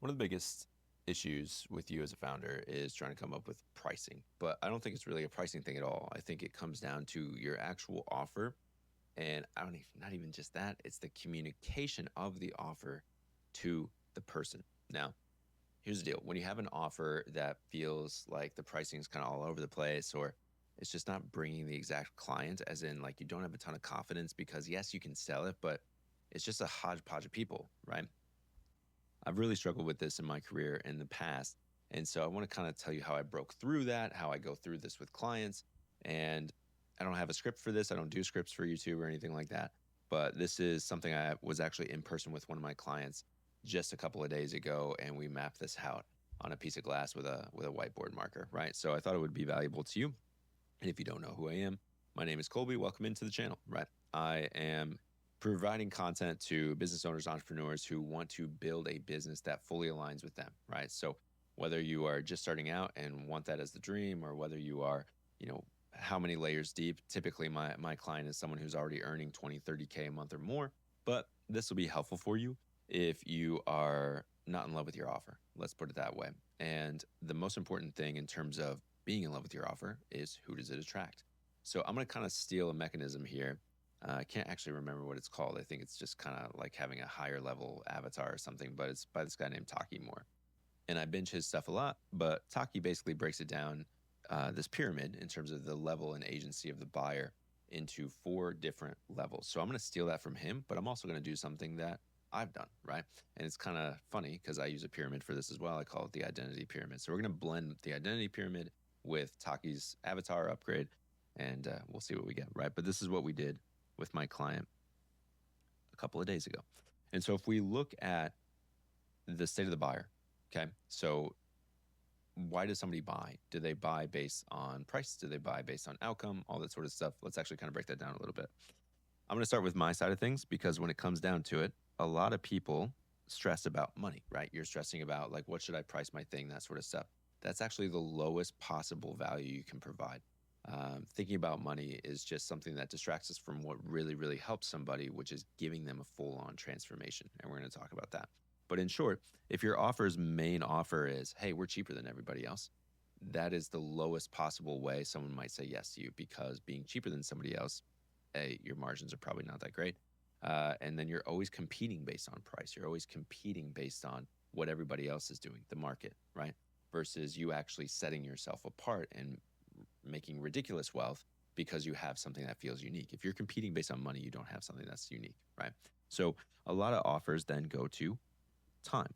One of the biggest issues with you as a founder is trying to come up with pricing, but I don't think it's really a pricing thing at all. I think it comes down to your actual offer. And I don't even, not even just that, it's the communication of the offer to the person. Now, here's the deal. When you have an offer that feels like the pricing is kind of all over the place, or it's just not bringing the exact client, as in like you don't have a ton of confidence because yes, you can sell it, but it's just a hodgepodge of people, right? I've really struggled with this in my career in the past. And so I want to kind of tell you how I broke through that, how I go through this with clients. And I don't have a script for this. I don't do scripts for YouTube or anything like that. But this is something I was actually in person with one of my clients just a couple of days ago, and we mapped this out on a piece of glass with a whiteboard marker, right? So I thought it would be valuable to you. And if you don't know who I am, my name is Colby. Welcome into the channel, right? I am providing content to business owners, entrepreneurs who want to build a business that fully aligns with them, right? So whether you are just starting out and want that as the dream, or whether you are, how many layers deep, typically my client is someone who's already earning 20, 30K a month or more, but this will be helpful for you if you are not in love with your offer. Let's put it that way. And the most important thing in terms of being in love with your offer is, who does it attract? So I'm going to kind of steal a mechanism here. I can't actually remember what it's called. I think it's just kind of like having a higher level avatar or something, but it's by this guy named Taki Moore. And I binge his stuff a lot, but Taki basically breaks it down, this pyramid in terms of the level and agency of the buyer, into 4 different levels. So I'm going to steal that from him, but I'm also going to do something that I've done, right? And it's kind of funny because I use a pyramid for this as well. I call it the identity pyramid. So we're going to blend the identity pyramid with Taki's avatar upgrade, and we'll see what we get, right? But this is what we did with my client a couple of days ago. And so if we look at the state of the buyer, okay, so why does somebody buy? Do they buy based on price? Do they buy based on outcome? All that sort of stuff. Let's actually kind of break that down a little bit. I'm going to start with my side of things, because when it comes down to it, a lot of people stress about money, right? You're stressing about like, what should I price my thing? That sort of stuff. That's actually the lowest possible value you can provide. Thinking about money is just something that distracts us from what really, really helps somebody, which is giving them a full-on transformation. And we're going to talk about that. But in short, if your offer's main offer is, hey, we're cheaper than everybody else, that is the lowest possible way someone might say yes to you, because being cheaper than somebody else, A, your margins are probably not that great. And then you're always competing based on price. You're always competing based on what everybody else is doing, the market, right? Versus you actually setting yourself apart and making ridiculous wealth because you have something that feels unique. If you're competing based on money, you don't have something that's unique, right? So a lot of offers then go to time.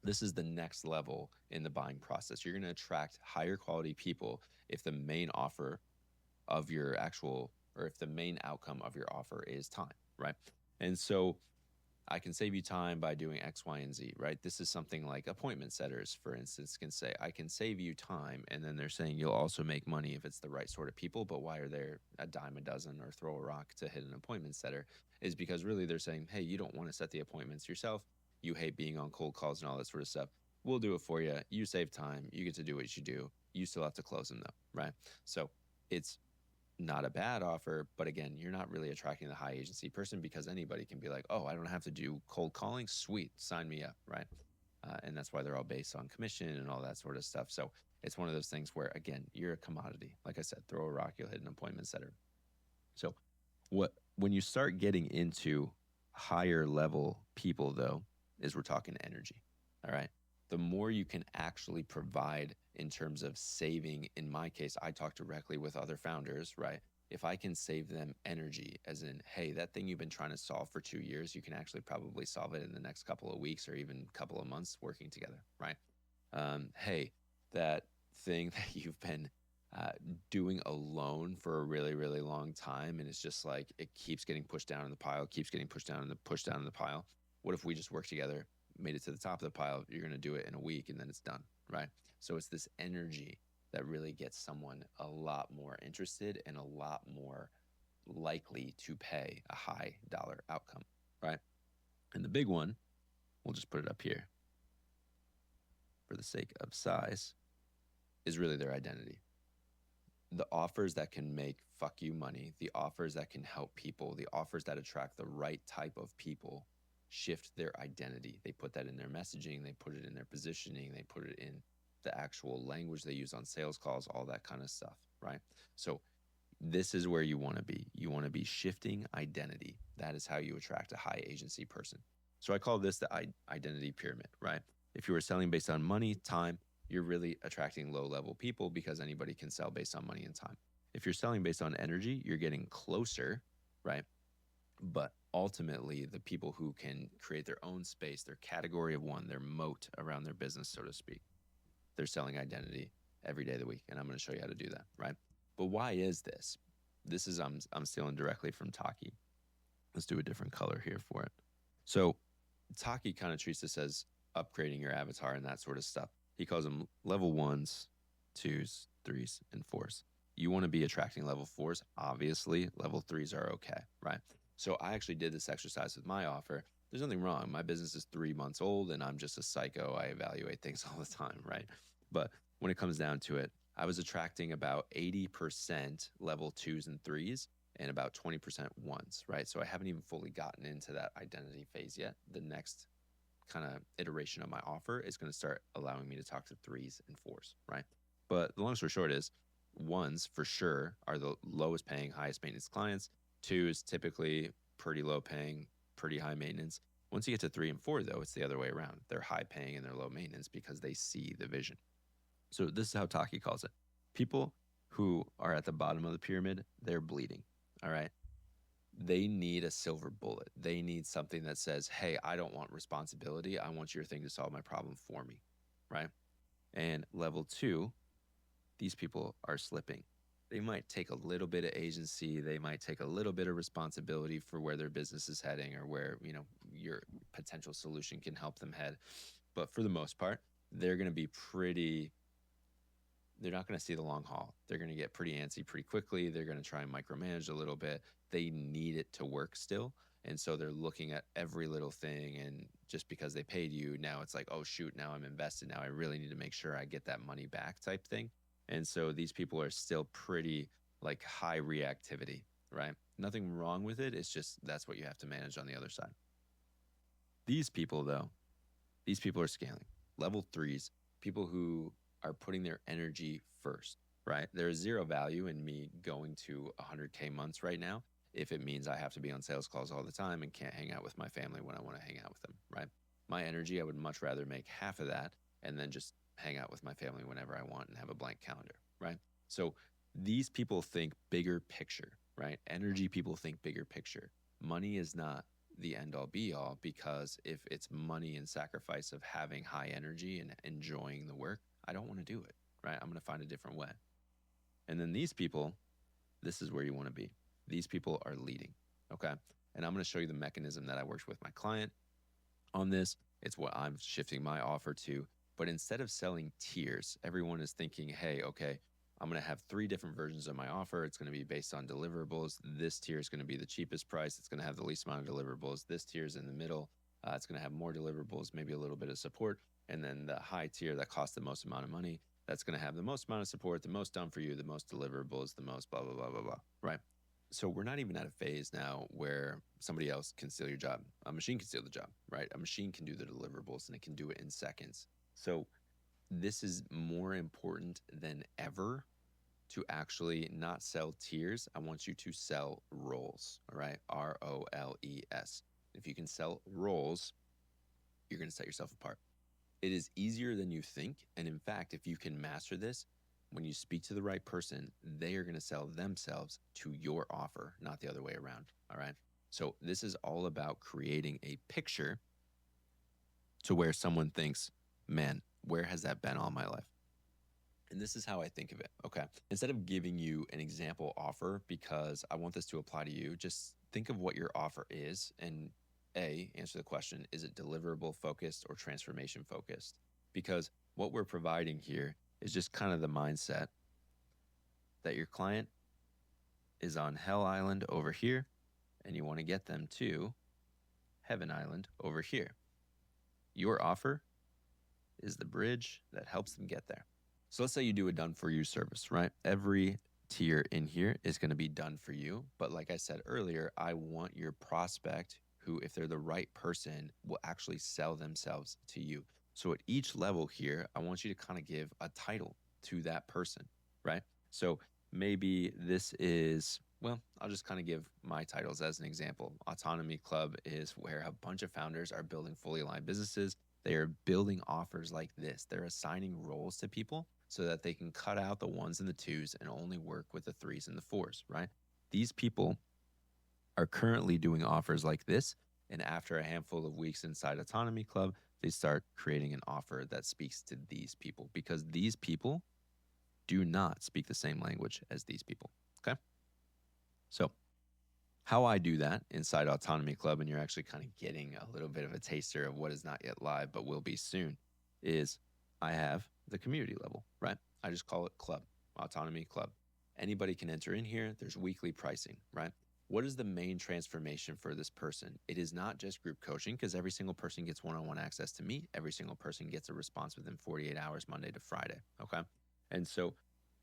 This is the next level in the buying process. You're going to attract higher quality people if the main offer of your actual, or if the main outcome of your offer is time, right? And so I can save you time by doing X, Y, and Z, right? This is something like appointment setters, for instance, can say, I can save you time. And then they're saying you'll also make money if it's the right sort of people. But why are there a dime a dozen or throw a rock to hit an appointment setter? Is because really they're saying, hey, you don't want to set the appointments yourself. You hate being on cold calls and all that sort of stuff. We'll do it for you. You save time. You get to do what you do. You still have to close them though, right? So it's not a bad offer, but again, you're not really attracting the high agency person, because anybody can be like, oh, I don't have to do cold calling. Sweet, sign me up, right? And that's why they're all based on commission and all that sort of stuff. So it's one of those things where, again, you're a commodity. Like I said, throw a rock, you'll hit an appointment setter. So when you start getting into higher level people, though, is we're talking energy, all right? The more you can actually provide in terms of saving, in my case, I talk directly with other founders, right? If I can save them energy, as in, hey, that thing you've been trying to solve for 2 years, you can actually probably solve it in the next couple of weeks or even couple of months working together, right? Hey, that thing that you've been doing alone for a really, really long time, and it's just like it keeps getting pushed down in the pile, keeps getting pushed down in the pile. What if we just work together, made it to the top of the pile? You're going to do it in a week and then it's done, right? So it's this energy that really gets someone a lot more interested and a lot more likely to pay a high dollar outcome, right? And the big one, we'll just put it up here for the sake of size, is really their identity. The offers that can make fuck you money, the offers that can help people, the offers that attract the right type of people shift their identity. They put that in their messaging, they put it in their positioning, they put it in the actual language they use on sales calls, all that kind of stuff, right? So this is where you want to be. You want to be shifting identity. That is how you attract a high agency person. So I call this the identity pyramid, right? If you were selling based on money, time, you're really attracting low level people because anybody can sell based on money and time. If you're selling based on energy, you're getting closer, right? But ultimately, the people who can create their own space, their category of one, their moat around their business, so to speak, they're selling identity every day of the week. And I'm going to show you how to do that, right? But why is this? This is, I'm stealing directly from Taki. Let's do a different color here for it. So Taki kind of treats this as upgrading your avatar and that sort of stuff. He calls them level 1s, 2s, 3s, and 4s. You want to be attracting level 4s. Obviously, level 3s are okay, right? So I actually did this exercise with my offer. There's nothing wrong. My business is 3 months old and I'm just a psycho. I evaluate things all the time, right? But when it comes down to it, I was attracting about 80% level 2s and 3s and about 20% 1s, right? So I haven't even fully gotten into that identity phase yet. The next kind of iteration of my offer is going to start allowing me to talk to 3s and 4s, right? But the long story short is 1s for sure are the lowest paying, highest maintenance clients. 2 is typically pretty low paying, pretty high maintenance. Once you get to 3 and 4, though, it's the other way around. They're high paying and they're low maintenance because they see the vision. So this is how Taki calls it. People who are at the bottom of the pyramid, they're bleeding, all right? They need a silver bullet. They need something that says, hey, I don't want responsibility. I want your thing to solve my problem for me, right? And level 2, these people are slipping. They might take a little bit of agency. They might take a little bit of responsibility for where their business is heading or where, your potential solution can help them head. But for the most part, they're going to be they're not going to see the long haul. They're going to get pretty antsy pretty quickly. They're going to try and micromanage a little bit. They need it to work still. And so they're looking at every little thing. And just because they paid you, now it's like, oh, shoot, now I'm invested. Now I really need to make sure I get that money back type thing. And so these people are still pretty like high reactivity, right? Nothing wrong with it. It's just that's what you have to manage on the other side. These people, though, these people are scaling. Level 3s, people who are putting their energy first, right? There's zero value in me going to 100K months right now if it means I have to be on sales calls all the time and can't hang out with my family when I want to hang out with them, right? My energy, I would much rather make half of that and then just hang out with my family whenever I want and have a blank calendar, right? So these people think bigger picture, right? Energy people think bigger picture. Money is not the end all be all because if it's money and sacrifice of having high energy and enjoying the work, I don't want to do it, right? I'm going to find a different way. And then these people, this is where you want to be. These people are leading, okay? And I'm going to show you the mechanism that I worked with my client on this. It's what I'm shifting my offer to. But instead of selling tiers, everyone is thinking, hey, okay, I'm going to have 3 different versions of my offer. It's going to be based on deliverables. This tier is going to be the cheapest price. It's going to have the least amount of deliverables. This tier is in the middle. It's going to have more deliverables, maybe a little bit of support. And then the high tier that costs the most amount of money, that's going to have the most amount of support, the most done for you, the most deliverables, the most blah, blah, blah, blah, blah, right? So we're not even at a phase now where somebody else can steal your job. A machine can steal the job, right? A machine can do the deliverables and it can do it in seconds. So this is more important than ever to actually not sell tiers. I want you to sell roles, all right? ROLES. If you can sell roles, you're going to set yourself apart. It is easier than you think. And in fact, if you can master this, when you speak to the right person, they are going to sell themselves to your offer, not the other way around. All right. So this is all about creating a picture to where someone thinks, man, where has that been all my life? And this is how I think of it. Okay. Instead of giving you an example offer, because I want this to apply to you, just think of what your offer is and answer the question, is it deliverable focused or transformation focused? Because what we're providing here is just kind of the mindset that your client is on Hell Island over here and you want to get them to Heaven Island over here. Your offer is the bridge that helps them get there. So let's say you do a done for you service, right? Every tier in here is going to be done for you. But like I said earlier, I want your prospect who, if they're the right person, will actually sell themselves to you. So at each level here, I want you to kind of give a title to that person, right? So maybe this is, well, I'll just kind of give my titles as an example. Autonomy Club is where a bunch of founders are building fully aligned businesses. They are building offers like this. They're assigning roles to people so that they can cut out the ones and the twos and only work with the threes and the fours, right? These people are currently doing offers like this. And after a handful of weeks inside Autonomy Club, they start creating an offer that speaks to these people because these people do not speak the same language as these people. Okay. So, how I do that inside Autonomy Club, and you're actually kind of getting a little bit of a taster of what is not yet live, but will be soon, is I have the community level, right? I just call it Club, Autonomy Club. Anybody can enter in here. There's weekly pricing, right? What is the main transformation for this person? It is not just group coaching because every single person gets one-on-one access to me. Every single person gets a response within 48 hours, Monday to Friday, okay? And so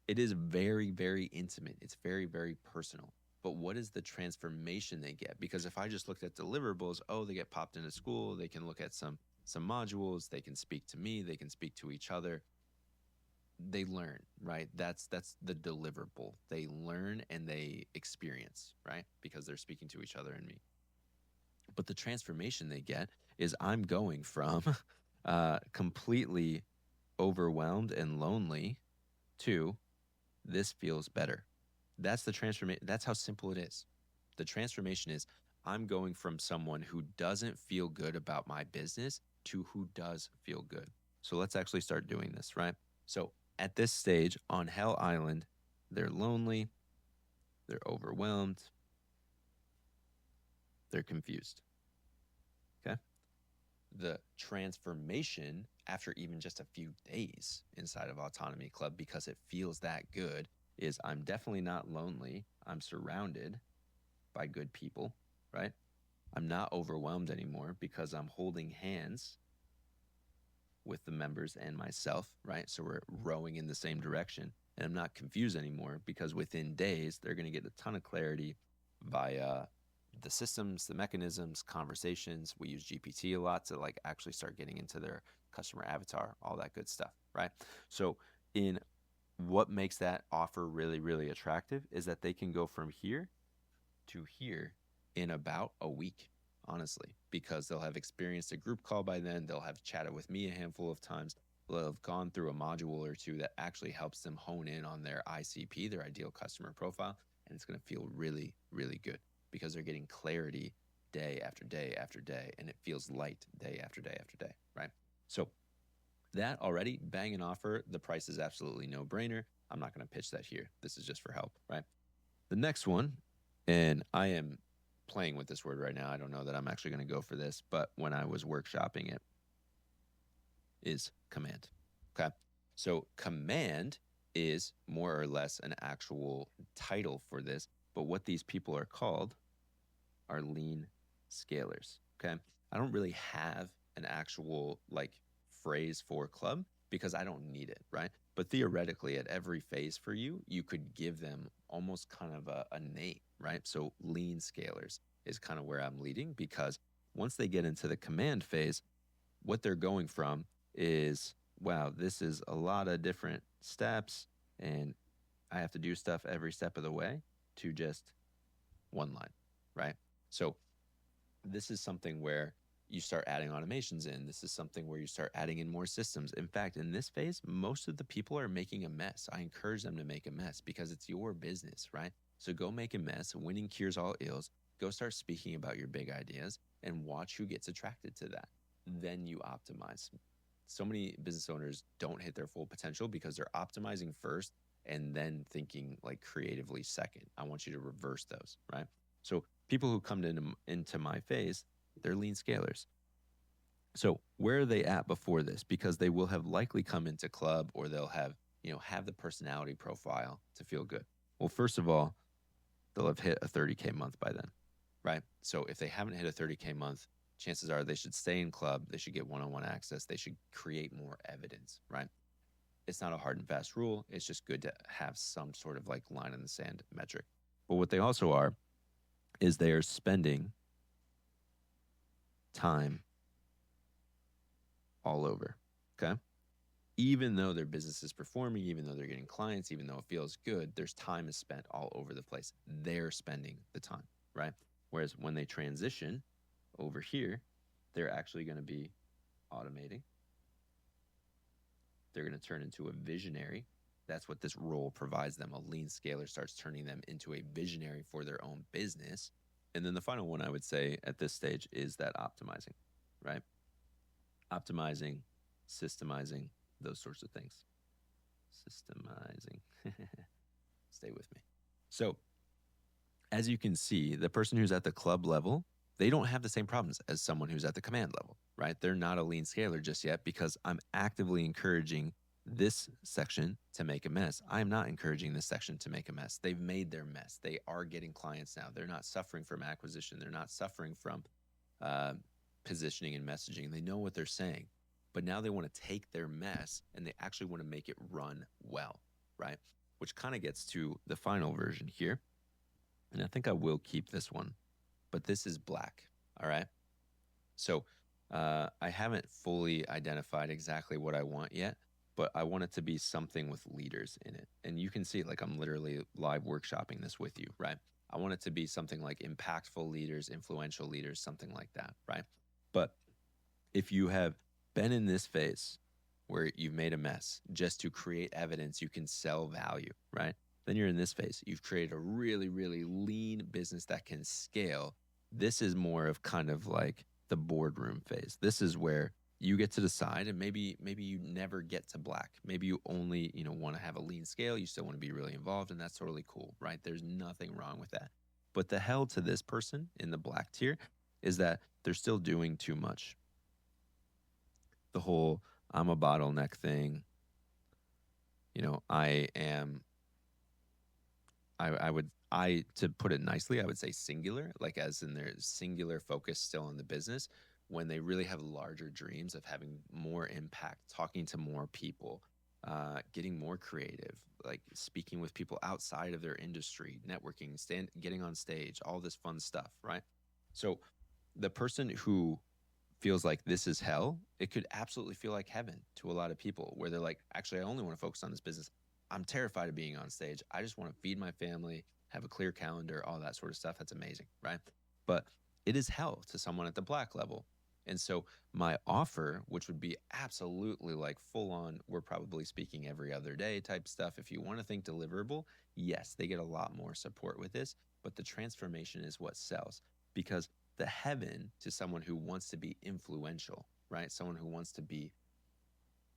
it is very, very intimate. It's very, very personal. But what is the transformation they get? Because if I just looked at deliverables, oh, they get popped into school, they can look at some modules, they can speak to me, they can speak to each other. They learn, right? That's the deliverable. They learn and they experience, right? Because they're speaking to each other and me. But the transformation they get is I'm going from completely overwhelmed and lonely to this feels better. That's the transformation. That's how simple it is. The transformation is I'm going from someone who doesn't feel good about my business to who does feel good. So let's actually start doing this, right? So at this stage on Hell Island, they're lonely, they're overwhelmed, they're confused. Okay. The transformation after even just a few days inside of Autonomy Club, because it feels that good, is I'm definitely not lonely. I'm surrounded by good people, right? I'm not overwhelmed anymore because I'm holding hands with the members and myself, right? So we're rowing in the same direction. And I'm not confused anymore because within days, they're going to get a ton of clarity via the systems, the mechanisms, conversations. We use GPT a lot to like actually start getting into their customer avatar, all that good stuff, right? So in what makes that offer really, really attractive is that they can go from here to here in about a week, honestly, because they'll have experienced a group call by then. They'll have chatted with me a handful of times. They'll have gone through a module or two that actually helps them hone in on their ICP, their ideal customer profile. And it's going to feel really, really good because they're getting clarity day after day after day. And it feels light day after day after day, right? So that already, bang an offer. The price is absolutely no brainer. I'm not going to pitch that here. This is just for help, right? The next one, and I am playing with this word right now. I don't know that I'm actually going to go for this, but when I was workshopping it, is command. Okay. So command is more or less an actual title for this, but what these people are called are lean scalers. Okay. I don't really have an actual like phrase for club because I don't need it, right? But theoretically, at every phase for you, you could give them almost kind of a name, right? So lean scalers is kind of where I'm leading because once they get into the command phase, what they're going from is, wow, this is a lot of different steps and I have to do stuff every step of the way, to just one line, right? So this is something where you start adding automations in. This is something where you start adding in more systems. In fact, in this phase, most of the people are making a mess. I encourage them to make a mess because it's your business, right? So go make a mess. Winning cures all ills. Go start speaking about your big ideas and watch who gets attracted to that. Then you optimize. So many business owners don't hit their full potential because they're optimizing first and then thinking like creatively second. I want you to reverse those, right? So people who come into my phase, they're lean scalers. So where are they at before this? Because they will have likely come into club or they'll have, have the personality profile to feel good. Well, first of all, they'll have hit a 30K month by then, right? So if they haven't hit a 30K month, chances are they should stay in club. They should get one-on-one access. They should create more evidence, right? It's not a hard and fast rule. It's just good to have some sort of like line in the sand metric. But what they also are is they are spending time all over. Okay. Even though their business is performing, even though they're getting clients, even though it feels good, there's time is spent all over the place. They're spending the time, right? Whereas when they transition over here, they're actually going to be automating. They're going to turn into a visionary. That's what this role provides them. A lean scaler starts turning them into a visionary for their own business. And then the final one I would say at this stage is that optimizing, right? Optimizing, systemizing, those sorts of things. Systemizing. Stay with me. So, as you can see, the person who's at the club level, they don't have the same problems as someone who's at the command level, right? They're not a lean scaler just yet because I'm actively encouraging this section to make a mess. I'm not encouraging this section to make a mess. They've made their mess. They are getting clients now. They're not suffering from acquisition. They're not suffering from positioning and messaging. They know what they're saying, but now they want to take their mess and they actually want to make it run well, right? Which kind of gets to the final version here. And I think I will keep this one, but this is black. All right. So I haven't fully identified exactly what I want yet, but I want it to be something with leaders in it. And you can see, like, I'm literally live workshopping this with you, right? I want it to be something like impactful leaders, influential leaders, something like that, right? But if you have been in this phase where you've made a mess just to create evidence you can sell value, right? Then you're in this phase. You've created a really, really lean business that can scale. This is more of kind of like the boardroom phase. This is where you get to decide, and maybe you never get to black. Maybe you only, want to have a lean scale. You still want to be really involved, and that's totally cool, right? There's nothing wrong with that. But the hell to this person in the black tier is that they're still doing too much. The whole I'm a bottleneck thing. To put it nicely, I would say singular, like as in their singular focus still on the business, when they really have larger dreams of having more impact, talking to more people, getting more creative, like speaking with people outside of their industry, networking, getting on stage, all this fun stuff, right? So the person who feels like this is hell, it could absolutely feel like heaven to a lot of people, where they're like, actually, I only want to focus on this business. I'm terrified of being on stage. I just want to feed my family, have a clear calendar, all that sort of stuff. That's amazing, right? But it is hell to someone at the black level. And so my offer, which would be absolutely like full on, we're probably speaking every other day type stuff. If you want to think deliverable, yes, they get a lot more support with this, but the transformation is what sells, because the heaven to someone who wants to be influential, right? Someone who wants to be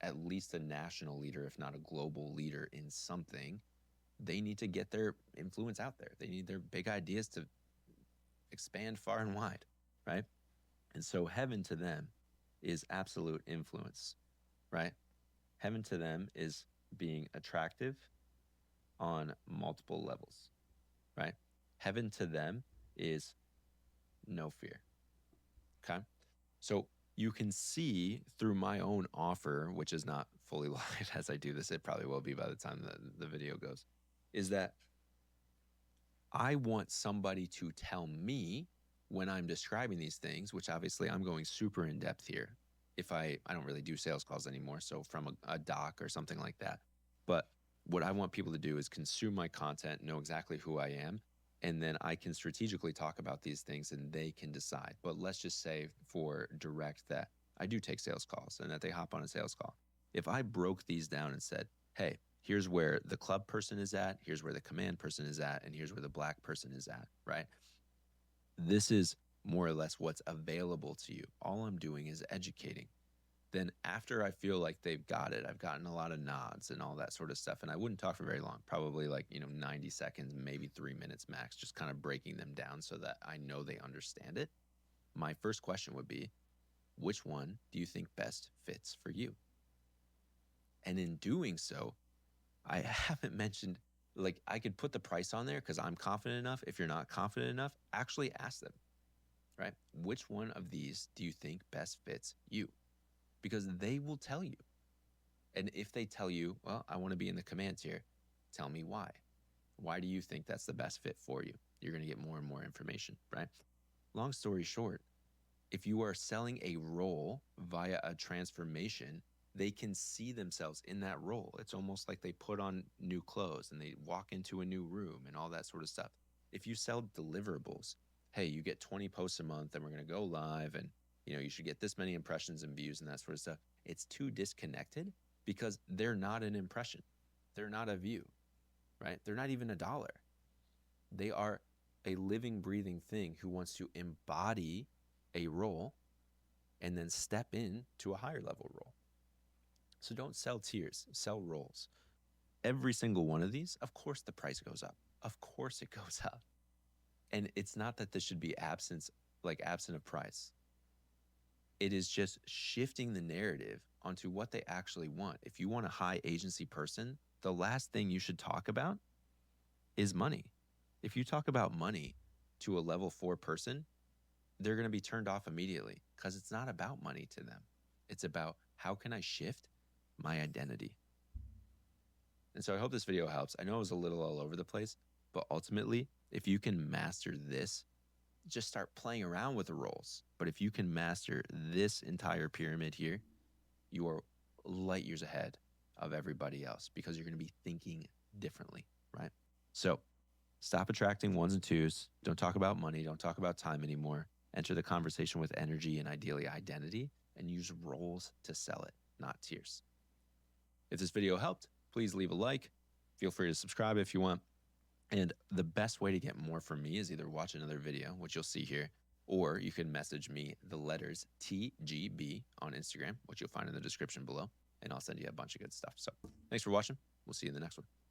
at least a national leader, if not a global leader in something, they need to get their influence out there. They need their big ideas to expand far and wide, right? And so heaven to them is absolute influence, right? Heaven to them is being attractive on multiple levels, right? Heaven to them is no fear. Okay. So you can see through my own offer, which is not fully live as I do this, it probably will be by the time the video goes, is that I want somebody to tell me when I'm describing these things, which obviously I'm going super in depth here. If I don't really do sales calls anymore, so from a doc or something like that. But what I want people to do is consume my content, know exactly who I am, and then I can strategically talk about these things and they can decide. But let's just say for direct that I do take sales calls and that they hop on a sales call. If I broke these down and said, hey, here's where the club person is at, here's where the command person is at, and here's where the black person is at, right? This is more or less what's available to you. All I'm doing is educating. Then after I feel like they've got it, I've gotten a lot of nods and all that sort of stuff. And I wouldn't talk for very long, probably like, 90 seconds, maybe 3 minutes max, just kind of breaking them down so that I know they understand it. My first question would be, which one do you think best fits for you? And in doing so, I haven't mentioned, like, I could put the price on there because I'm confident enough. If you're not confident enough, actually ask them, right? Which one of these do you think best fits you? Because they will tell you. And if they tell you, well, I want to be in the command tier, tell me why. Why do you think that's the best fit for you? You're going to get more and more information, right? Long story short, If you are selling a role via a transformation, they can see themselves in that role. It's almost like they put on new clothes and they walk into a new room and all that sort of stuff. If you sell deliverables, hey, you get 20 posts a month and we're going to go live and you should get this many impressions and views and that sort of stuff. It's too disconnected because they're not an impression. They're not a view, right? They're not even $1. They are a living, breathing thing who wants to embody a role and then step into a higher level role. So don't sell tiers, sell roles. Every single one of these, of course the price goes up. Of course it goes up. And it's not that this should be absent of price. It is just shifting the narrative onto what they actually want. If you want a high agency person, the last thing you should talk about is money. If you talk about money to a level 4 person, they're going to be turned off immediately because it's not about money to them. It's about how can I shift my identity? And so I hope this video helps. I know it was a little all over the place, but ultimately, if you can master this, just start playing around with the roles. But if you can master this entire pyramid here, you are light years ahead of everybody else because you're going to be thinking differently, right? So stop attracting ones and twos. Don't talk about money. Don't talk about time anymore. Enter the conversation with energy and ideally identity and use roles to sell it, not tiers. If this video helped, please leave a like. Feel free to subscribe if you want. And the best way to get more from me is either watch another video, which you'll see here, or you can message me the letters TGB on Instagram, which you'll find in the description below, and I'll send you a bunch of good stuff. So thanks for watching. We'll see you in the next one.